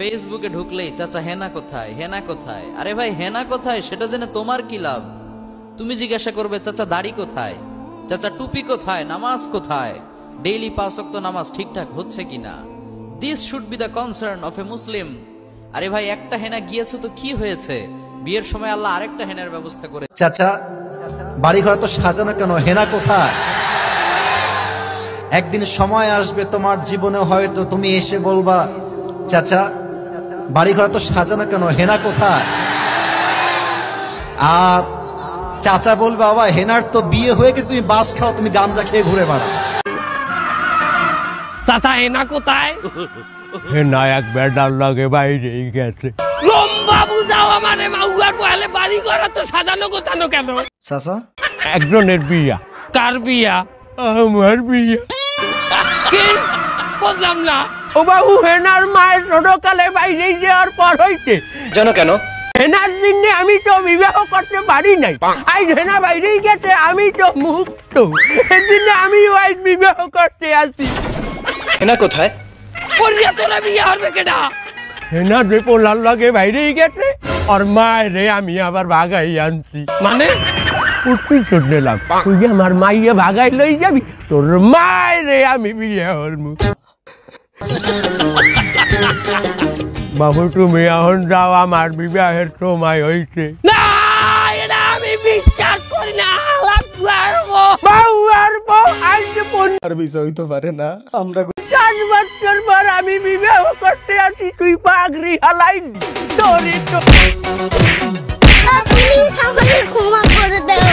ফেসবুকে ঢুকলেই চাচা হেনা কোথায়, হেনা কোথায়। আরে ভাই হেনা কোথায় সেটা জেনে তোমার কি লাভ? তুমি জিজ্ঞাসা করবে চাচা দাড়ি কোথায়, চাচা টুপি কোথায়, নামাজ কোথায়, ডেইলি 5 ওয়াক্ত নামাজ ঠিকঠাক হচ্ছে কিনা। This should be the concern of a Muslim. আরে ভাই একটা হেনা গিয়েছে তো কি হয়েছে, বিয়ের সময় আল্লাহ আরেকটা হেনার ব্যবস্থা করে। চাচা বাড়ি ঘর তো সাজানো কেন, হেনা কোথায়? একদিন সময় আসবে তোমার জীবনে হয়তো তুমি এসে বলবা চাচা বাড়ি ঘর তো সাজানো কেন, হেনা কোথায়? আর চাচা বলবে বাবা হেনার তো বিয়ে হয়ে গেছে, তুমি বাস খাও, তুমি গাঞ্জা খেয়ে ঘুরে বেড়াও। চাচা হেনা কোথায়? হেনা এক বেডার লাগে বাইরে গেছে। লম্বা বুঝাও আমারে, মাউয়ার পহলে বাড়ি ঘর তো সাজানো গোছানো কেন? চাচা একজনের বিয়া। কার বিয়া? আমার বিয়া। কি বুঝলাম না। ও বাবু হেনার মায়ের ছোটকালে বাইরে যাওয়ার পর হইতে জানো কেন? হেনার জন্য আমি তো বিবাহ করতে পারি নাই। আজ হেনা বাইরেই গেছে, আমি তো মুক্ত। এর জন্য আমি আজ বিবাহ করতে আসি। হেনা কোথায়? পরিয়া তোরা বিয়ে হবে কেডা? হেনা যে পোলার লাগে বাইরেই গেছে, আর মায়েরে আমি আবার ভাগাই আনছি। মানে উঠবি চোট নিলাম, তুই আমার মাইয়ে ভাগাই লই যাবি, তোর মায়েরে আমি বিয়ে হলমু। বাবু তুমি এখন যাও, আমার বিবাহের সময় হয়েছে। না এটা আমি বিশ্বাস করি না। আর বিষয় হইতে পারে না। আমরা 5 বছর পর আমি বিবাহ করতে আসি, তুই পাগড়ি হালাই তোর। প্লিজ আমাকে ক্ষমা করে দাও।